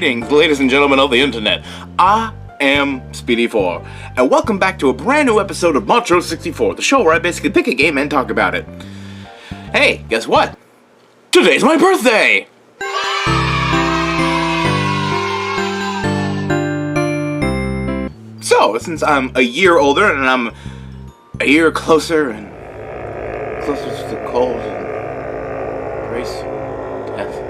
Greetings, ladies and gentlemen of the internet. I am Speedy4, and welcome back to a brand new episode of ModTro64, the show where I basically pick a game and talk about it. Hey, guess what? Today's my birthday! So, since I'm a year older and I'm a year closer to the cold and grace death,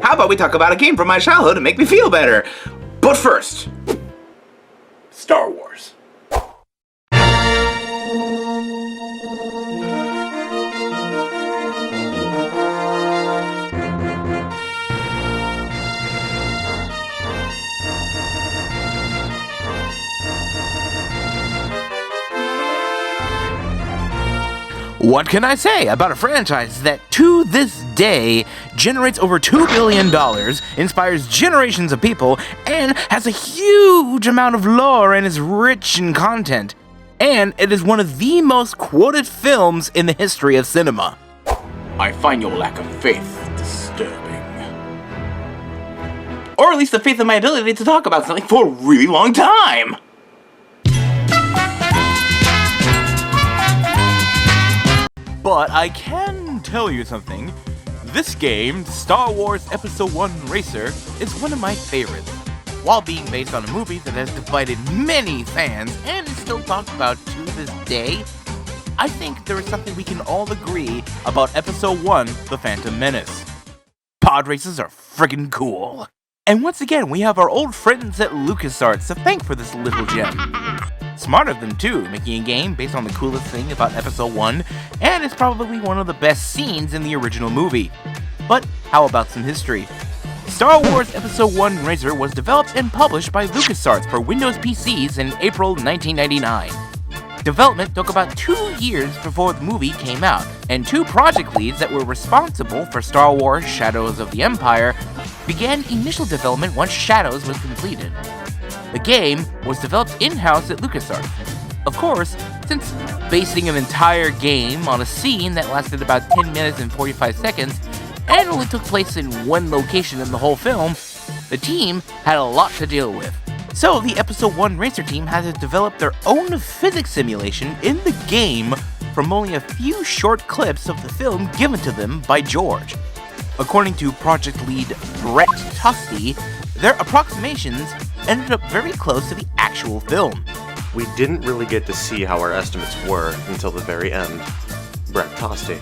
how about we talk about a game from my childhood to make me feel better? But first, Star Wars. What can I say about a franchise that, to this day, generates over $2 billion, inspires generations of people, and has a huge amount of lore and is rich in content? And it is one of the most quoted films in the history of cinema. I find your lack of faith disturbing. Or at least the faith in my ability to talk about something for a really long time. But I can tell you something. This game, Star Wars Episode 1 Racer, is one of my favorites. While being based on a movie that has divided many fans and is still talked about to this day, I think there is something we can all agree about Episode 1, The Phantom Menace. Pod races are friggin' cool. And once again, we have our old friends at LucasArts to thank for this little gem. Smart of them too, making a game based on the coolest thing about Episode 1, and it's probably one of the best scenes in the original movie. But how about some history? Star Wars Episode 1 Racer was developed and published by LucasArts for Windows PCs in April 1999. Development took about 2 years before the movie came out, and two project leads that were responsible for Star Wars Shadows of the Empire began initial development once Shadows was completed. The game was developed in-house at LucasArts. Of course, since basing an entire game on a scene that lasted about 10 minutes and 45 seconds, and only took place in one location in the whole film, the team had a lot to deal with. So the Episode 1 Racer team had to develop their own physics simulation in the game from only a few short clips of the film given to them by George. According to project lead Brett Tusty, their approximations ended up very close to the actual film. We didn't really get to see how our estimates were until the very end. Brett Tosty.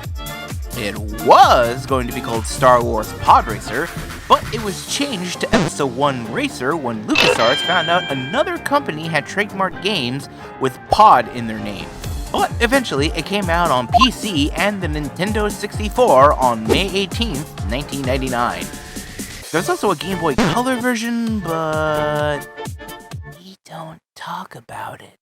It was going to be called Star Wars Pod Racer, but it was changed to Episode 1 Racer when LucasArts found out another company had trademarked games with Pod in their name. But eventually it came out on PC and the Nintendo 64 on May 18th, 1999. There's also a Game Boy Color version, but we don't talk about it.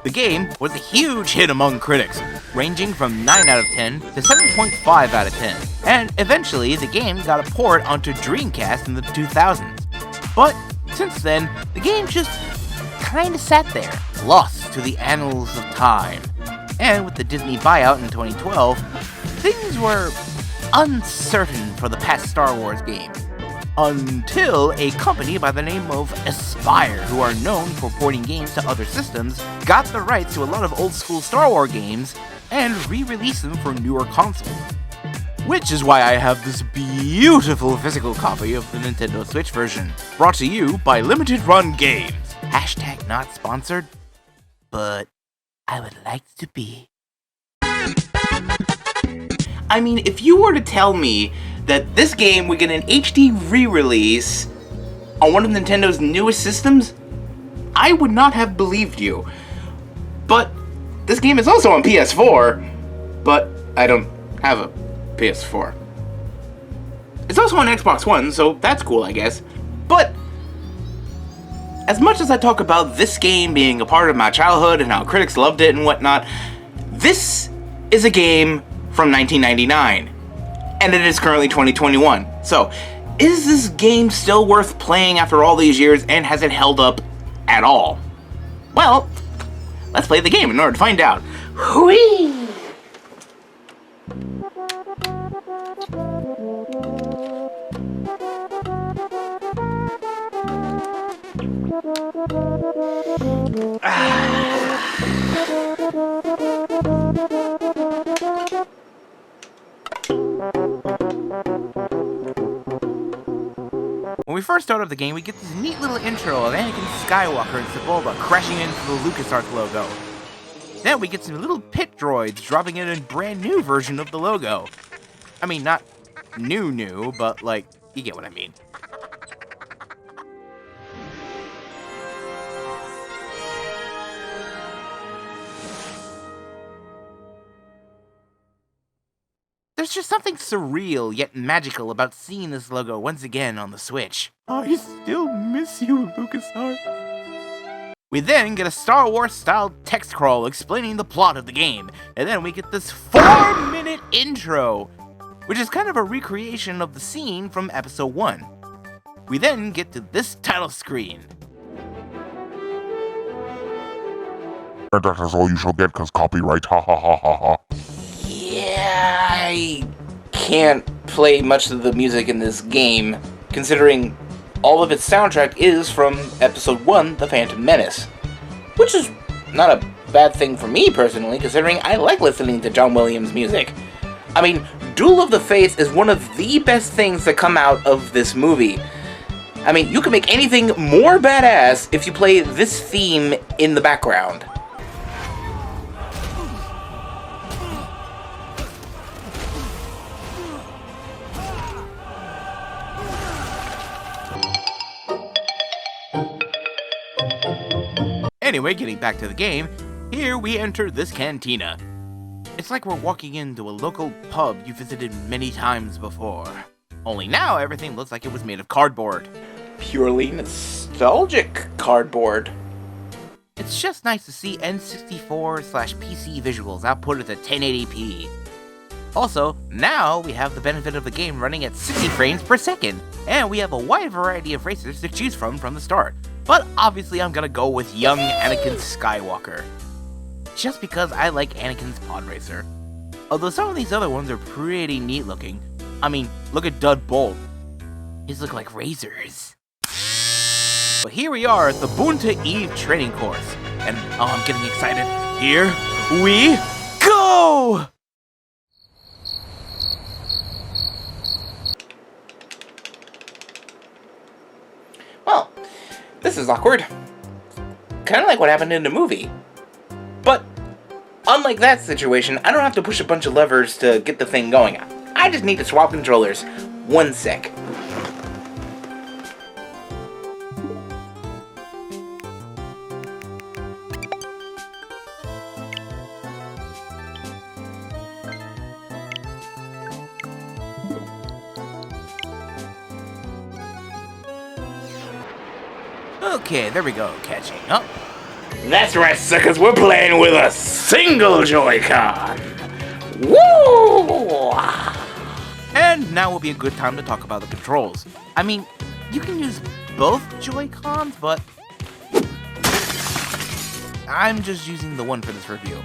The game was a huge hit among critics, ranging from 9 out of 10 to 7.5 out of 10, and eventually the game got a port onto Dreamcast in the 2000s. But since then, the game just kinda sat there, lost to the annals of time. And with the Disney buyout in 2012, things were uncertain for the past Star Wars games. Until a company by the name of Aspyr, who are known for porting games to other systems, got the rights to a lot of old school Star Wars games and re-released them for newer consoles. Which is why I have this beautiful physical copy of the Nintendo Switch version, brought to you by Limited Run Games. Hashtag not sponsored, but I would like to be. I mean, if you were to tell me that this game would get an HD re-release on one of Nintendo's newest systems, I would not have believed you. But this game is also on PS4, but I don't have a PS4. It's also on Xbox One, so that's cool, I guess. But as much as I talk about this game being a part of my childhood and how critics loved it and whatnot, this is a game from 1999, and it is currently 2021. So, is this game still worth playing after all these years, and has it held up at all? Well, let's play the game in order to find out. Whee! When we first start up the game, we get this neat little intro of Anakin Skywalker and Sebulba crashing into the LucasArts logo. Then we get some little pit droids dropping in a brand new version of the logo. I mean, not new, but like, you get what I mean. There's just something surreal yet magical about seeing this logo once again on the Switch. I still miss you, LucasArts. We then get a Star Wars-style text crawl explaining the plot of the game, and then we get this 4-minute intro, which is kind of a recreation of the scene from Episode 1. We then get to this title screen. And that is all you shall get, cause copyright, ha ha ha ha ha. Yeah, I can't play much of the music in this game, considering all of its soundtrack is from Episode 1, The Phantom Menace. Which is not a bad thing for me personally, considering I like listening to John Williams' music. I mean, Duel of the Fates is one of the best things that come out of this movie. I mean, you can make anything more badass if you play this theme in the background. Anyway, getting back to the game, here we enter this cantina. It's like we're walking into a local pub you visited many times before. Only now everything looks like it was made of cardboard. Purely nostalgic cardboard. It's just nice to see N64/PC visuals outputted at 1080p. Also, now we have the benefit of the game running at 60 frames per second, and we have a wide variety of racers to choose from the start. But obviously I'm gonna go with young Anakin Skywalker. Just because I like Anakin's pod racer. Although some of these other ones are pretty neat looking. I mean, look at Dud Bolt. His look like razors. But here we are at the Bunta Eve training course. And oh, I'm getting excited. Here we go! Well, this is awkward. Kinda like what happened in the movie. But, unlike that situation, I don't have to push a bunch of levers to get the thing going. I just need to swap controllers. One sec. Okay, there we go, catching up. That's right, suckers, we're playing with a single Joy-Con! Woo! And now will be a good time to talk about the controls. I mean, you can use both Joy-Cons, but I'm just using the one for this review.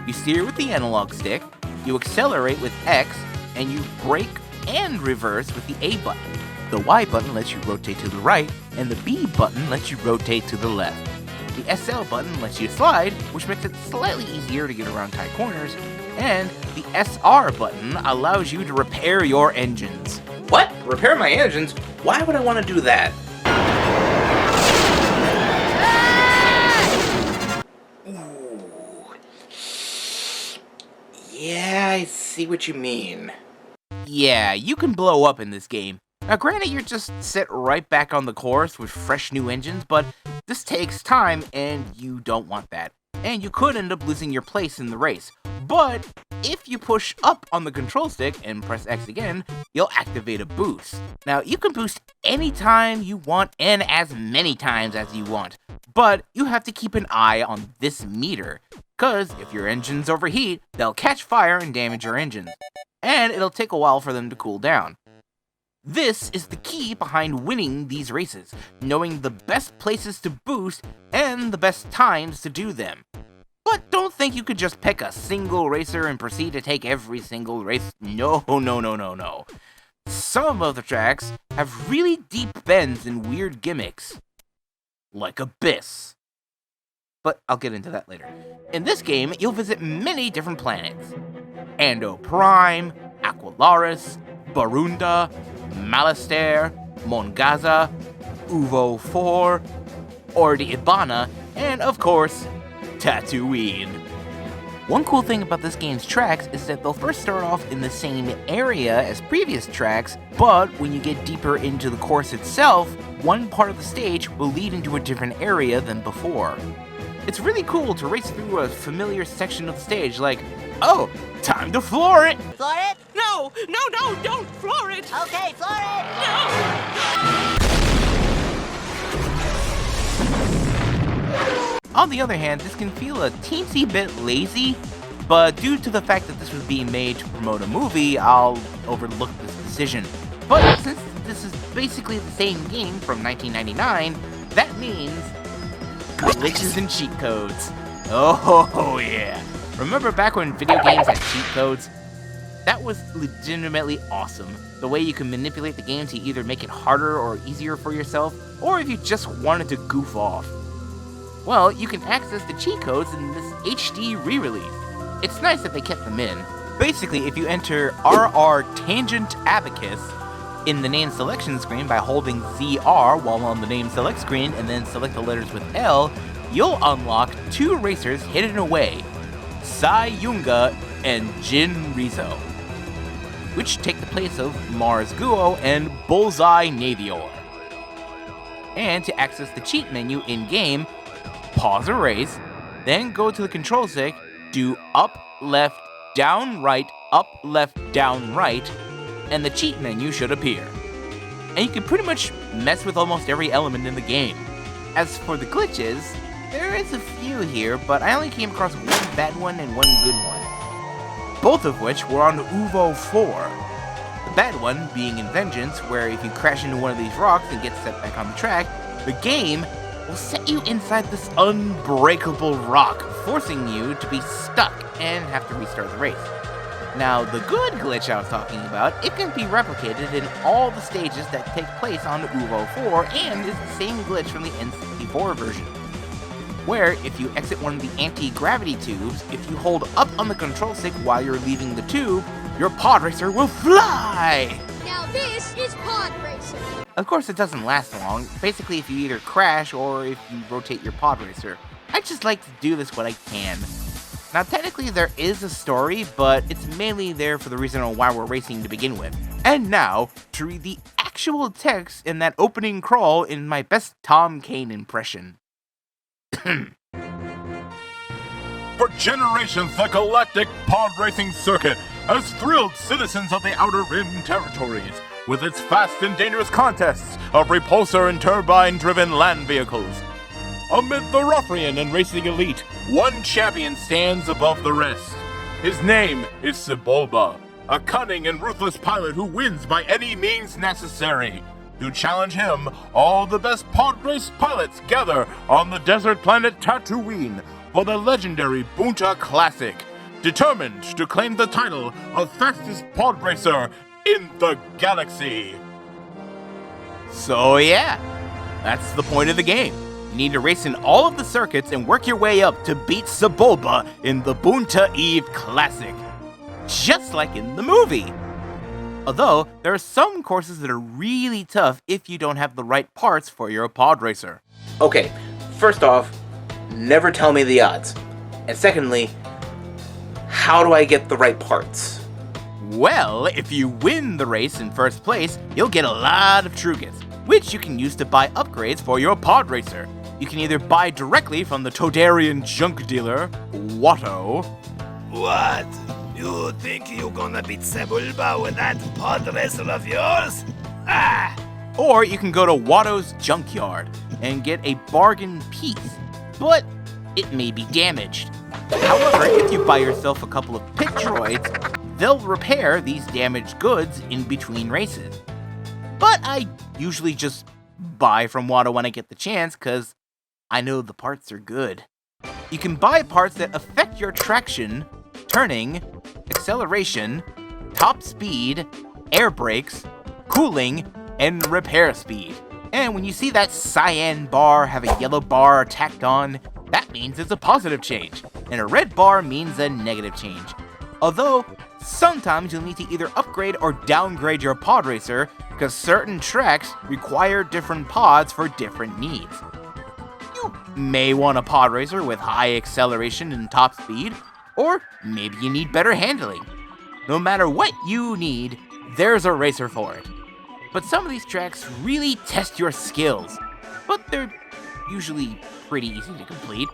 You steer with the analog stick, you accelerate with X, and you brake and reverse with the A button. The Y button lets you rotate to the right, and the B button lets you rotate to the left. The SL button lets you slide, which makes it slightly easier to get around tight corners, and the SR button allows you to repair your engines. What? Repair my engines? Why would I want to do that? Ooh. Yeah, I see what you mean. Yeah, you can blow up in this game. Now granted, you're just set right back on the course with fresh new engines, but this takes time and you don't want that. And you could end up losing your place in the race. But if you push up on the control stick and press X again, you'll activate a boost. Now you can boost anytime you want and as many times as you want, but you have to keep an eye on this meter, cause if your engines overheat, they'll catch fire and damage your engines. And it'll take a while for them to cool down. This is the key behind winning these races, knowing the best places to boost and the best times to do them. But don't think you could just pick a single racer and proceed to take every single race. No. Some of the tracks have really deep bends and weird gimmicks. Like Abyss. But I'll get into that later. In this game, you'll visit many different planets. Ando Prime, Aqualaris, Barunda, Malastair, Mongaza, Uvo 4, or the Ibana, and of course, Tatooine. One cool thing about this game's tracks is that they'll first start off in the same area as previous tracks, but when you get deeper into the course itself, one part of the stage will lead into a different area than before. It's really cool to race through a familiar section of the stage like, oh, time to floor it! Floor it? No, don't floor it! Okay, floor it! On the other hand, this can feel a teensy bit lazy, but due to the fact that this was being made to promote a movie, I'll overlook this decision. But since this is basically the same game from 1999, that means glitches and cheat codes. Oh yeah. Remember back when video games had cheat codes? That was legitimately awesome. The way you can manipulate the game to either make it harder or easier for yourself, or if you just wanted to goof off. Well, you can access the cheat codes in this HD re-release. It's nice that they kept them in. Basically, if you enter RR Tangent Abacus in the name selection screen by holding ZR while on the name select screen and then select the letters with L, you'll unlock 2 racers hidden away, Sai Yunga and Jin Rizzo, which take the place of Mars Guo and Bullseye Navior. And to access the cheat menu in-game, pause a race, then go to the control stick, do up, left, down, right, up, left, down, right, and the cheat menu should appear. And you can pretty much mess with almost every element in the game. As for the glitches, there is a few here, but I only came across one bad one and one good one. Both of which were on Uvo 4. The bad one being in Vengeance, where if you crash into one of these rocks and get set back on the track, the game will set you inside this unbreakable rock, forcing you to be stuck and have to restart the race. Now, the good glitch I was talking about, it can be replicated in all the stages that take place on Uvo 4 and is the same glitch from the N64 version, where if you exit one of the anti-gravity tubes, if you hold up on the control stick while you're leaving the tube, your pod racer will fly! Now this is pod racing. Of course, it doesn't last long, basically if you either crash or if you rotate your pod racer. I just like to do this when I can. Now technically there is a story, but it's mainly there for the reason of why we're racing to begin with. And now, to read the actual text in that opening crawl in my best Tom Kane impression. For generations, the galactic pod racing circuit has thrilled citizens of the Outer Rim territories with its fast and dangerous contests of repulsor and turbine-driven land vehicles. Amid the ruffian and racing elite, one champion stands above the rest. His name is Sebulba, a cunning and ruthless pilot who wins by any means necessary. To challenge him, all the best pod race pilots gather on the desert planet Tatooine for the legendary Bunta Classic, determined to claim the title of fastest pod racer in the galaxy. So yeah, that's the point of the game. You need to race in all of the circuits and work your way up to beat Sebulba in the Bunta Eve Classic, just like in the movie. Although, there are some courses that are really tough if you don't have the right parts for your pod racer. Okay, first off, never tell me the odds. And secondly, how do I get the right parts? Well, if you win the race in first place, you'll get a lot of trinkets, which you can use to buy upgrades for your pod racer. You can either buy directly from the Todarian junk dealer, Watto. What? You think you're gonna beat Sebulba with that pod racer of yours? Ah! Or you can go to Watto's junkyard and get a bargain piece, but it may be damaged. However, if you buy yourself a couple of pit droids, they'll repair these damaged goods in between races. But I usually just buy from Watto when I get the chance, cause I know the parts are good. You can buy parts that affect your traction, turning, acceleration, top speed, air brakes, cooling, and repair speed. And when you see that cyan bar have a yellow bar tacked on, that means it's a positive change, and a red bar means a negative change. Although, sometimes you'll need to either upgrade or downgrade your pod racer because certain tracks require different pods for different needs. You may want a pod racer with high acceleration and top speed, or maybe you need better handling. No matter what you need, there's a racer for it. But some of these tracks really test your skills, but they're usually pretty easy to complete.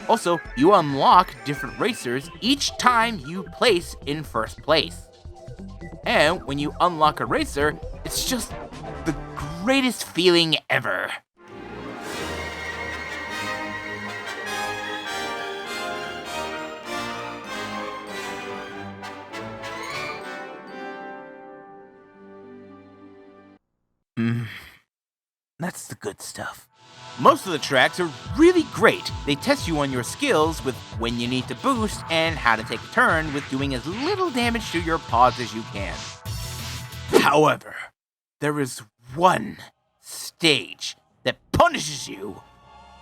Also, you unlock different racers each time you place in first place. And when you unlock a racer, it's just the greatest feeling ever. That's the good stuff. Most of the tracks are really great. They test you on your skills with when you need to boost and how to take a turn with doing as little damage to your pods as you can. However, there is one stage that punishes you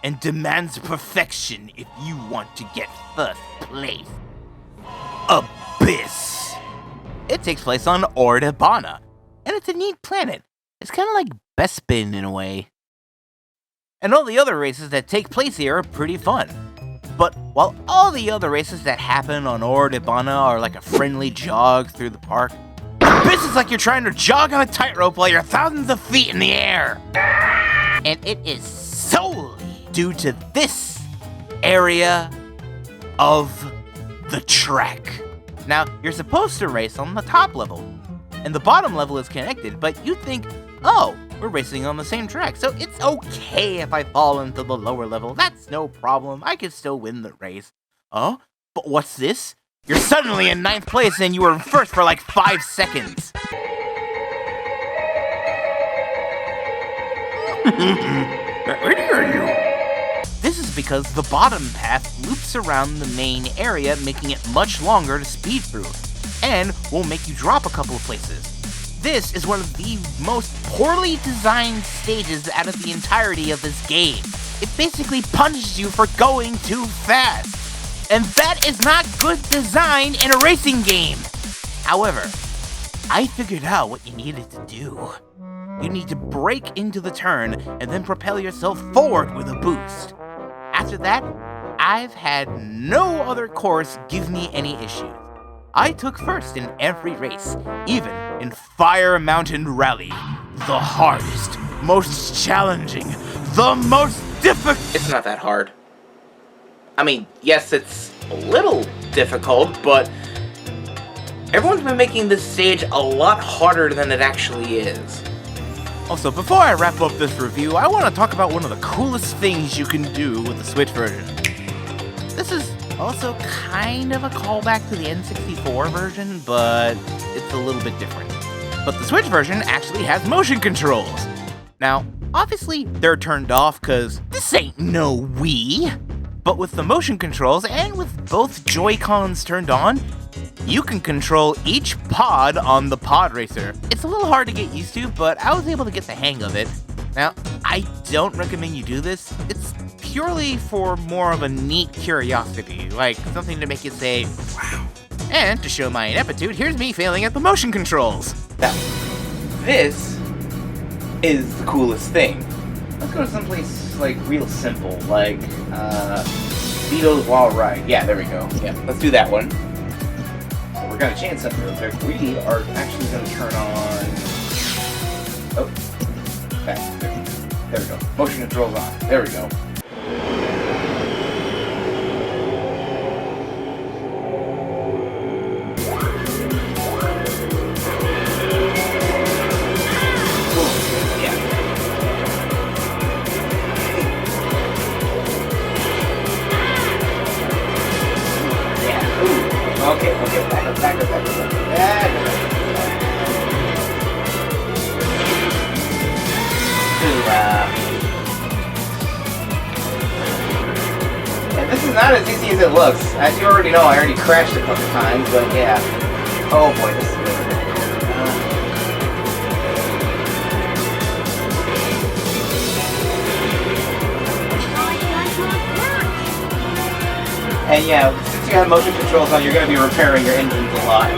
and demands perfection if you want to get first place. Abyss. It takes place on Ordebana, and it's a neat planet. It's kind of like Bespin in a way. And all the other races that take place here are pretty fun. But while all the other races that happen on Ordebana are like a friendly jog through the park, Abyss is like you're trying to jog on a tightrope while you're thousands of feet in the air. And it is solely due to this area of the track. Now, you're supposed to race on the top level, and the bottom level is connected, but you think, oh, we're racing on the same track, so it's okay if I fall into the lower level. That's no problem. I can still win the race. Oh, but what's this? You're suddenly in 9th place and you were first for like 5 seconds. Where are you? This is because the bottom path loops around the main area, making it much longer to speed through, and will make you drop a couple of places. This is one of the most poorly designed stages out of the entirety of this game. It basically punishes you for going too fast. And that is not good design in a racing game. However, I figured out what you needed to do. You need to brake into the turn and then propel yourself forward with a boost. After that, I've had no other course give me any issues. I took first in every race, even in Fire Mountain Rally. The hardest, most challenging, the most difficult. It's not that hard. I mean, yes, it's a little difficult, but everyone's been making this stage a lot harder than it actually is. Also, before I wrap up this review, I want to talk about one of the coolest things you can do with the Switch version. This is also kind of a callback to the N64 version, but it's a little bit different. But the Switch version actually has motion controls. Now, obviously, they're turned off because this ain't no Wii. But with the motion controls and with both Joy-Cons turned on, you can control each pod on the pod racer. It's a little hard to get used to, but I was able to get the hang of it. Now, I don't recommend you do this. It's purely for more of a neat curiosity, like something to make you say, wow. And to show my ineptitude, here's me failing at the motion controls. Now, this is the coolest thing. Let's go to someplace, like, real simple, like, Vito's Wild Ride. Yeah, there we go. Yeah, let's do that one. We're gonna change something real quick. We are actually gonna turn on... Oh. Okay, there we go. Motion controls on. There we go. Okay, back up. And this is not as easy as it looks. As you already know, I already crashed a couple times, but yeah. Oh boy, this is really And yeah, since you have motion controls on, you're going to be repairing your engines a lot.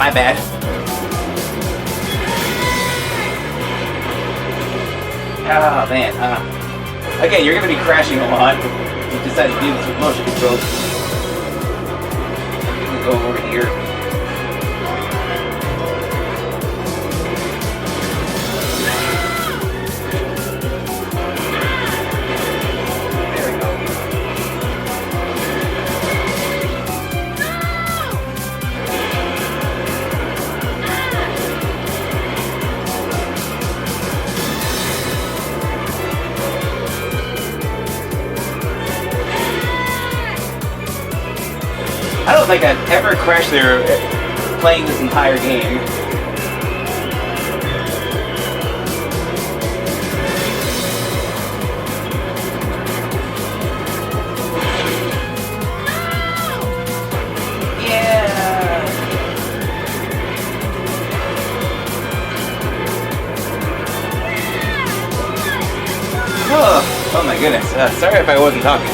my bad. Oh man, again, you're gonna be crashing a lot. You decided to do this with motion controls. I'm gonna go over here. There we go. I don't think I've ever crashed there playing this entire game. Yeah. Oh my goodness. Sorry if I wasn't talking.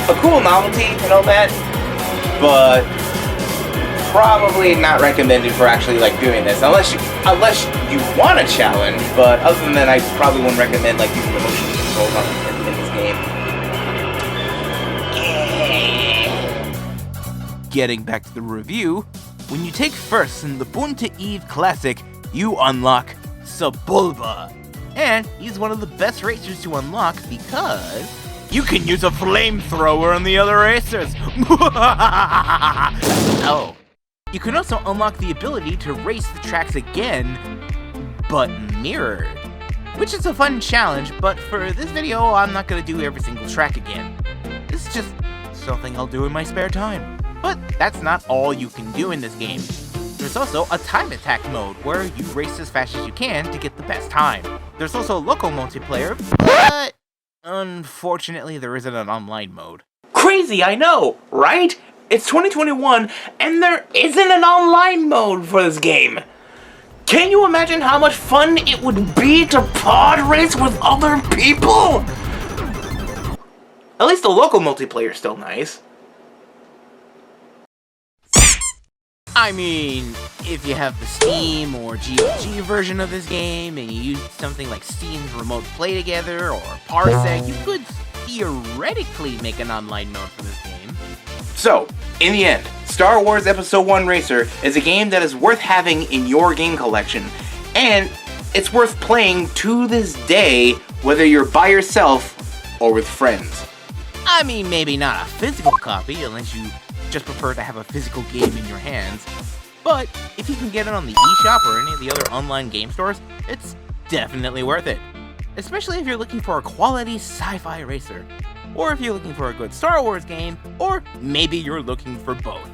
A cool novelty and all that, but probably not recommended for actually like doing this unless you want a challenge. But other than that, I probably wouldn't recommend like using the motion controls in this game. Getting back to the review, when you take first in the Bunta Eve Classic, you unlock Sebulba. And he's one of the best racers to unlock because you can use a flamethrower on the other racers. Oh. You can also unlock the ability to race the tracks again, but mirrored. Which is a fun challenge, but for this video, I'm not gonna do every single track again. This is just something I'll do in my spare time. But that's not all you can do in this game. There's also a time attack mode, where you race as fast as you can to get the best time. There's also local multiplayer, but unfortunately, there isn't an online mode. Crazy, I know, right? It's 2021, and there isn't an online mode for this game. Can you imagine how much fun it would be to pod race with other people? At least the local multiplayer is still nice. I mean, if you have the Steam or GOG version of this game, and you use something like Steam's Remote Play Together or Parsec, you could theoretically make an online mode for this game. So, in the end, Star Wars Episode 1 Racer is a game that is worth having in your game collection, and it's worth playing to this day, whether you're by yourself or with friends. I mean, maybe not a physical copy, unless you just prefer to have a physical game in your hands, but if you can get it on the eShop or any of the other online game stores, it's definitely worth it. Especially if you're looking for a quality sci-fi racer, or if you're looking for a good Star Wars game, or maybe you're looking for both.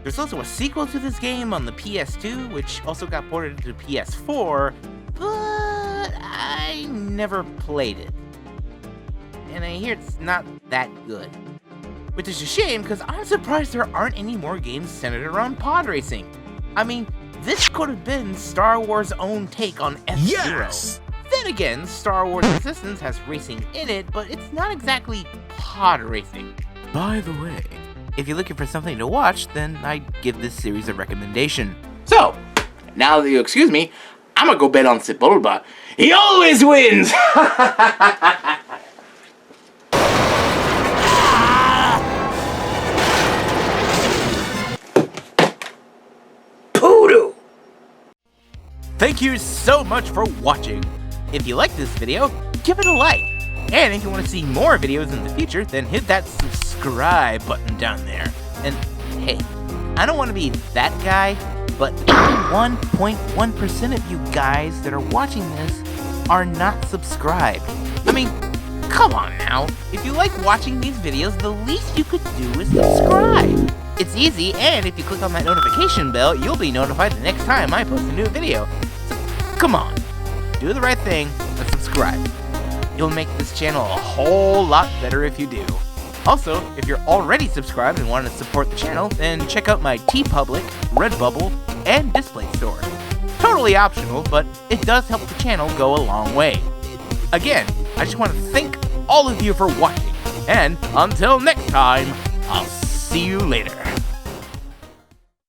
There's also a sequel to this game on the PS2, which also got ported to PS4, but I never played it. And I hear it's not that good. Which is a shame, because I'm surprised there aren't any more games centered around pod racing. I mean, this could have been Star Wars' own take on F-Zero. Yes! Then again, Star Wars Resistance has racing in it, but it's not exactly pod racing. By the way, if you're looking for something to watch, then I'd give this series a recommendation. So, now that you excuse me, I'm gonna go bet on Sebulba. He always wins! Thank you so much for watching. If you like this video, give it a like. And if you want to see more videos in the future, then hit that subscribe button down there. And hey, I don't want to be that guy, but 1.1% of you guys that are watching this are not subscribed. I mean, come on now. If you like watching these videos, the least you could do is subscribe. It's easy, and if you click on that notification bell, you'll be notified the next time I post a new video. So, come on, do the right thing and subscribe. You'll make this channel a whole lot better if you do. Also, if you're already subscribed and want to support the channel, then check out my TeePublic, Redbubble, and Display store. Totally optional, but it does help the channel go a long way. Again, I just want to thank all of you for watching, and until next time, I'll see you later.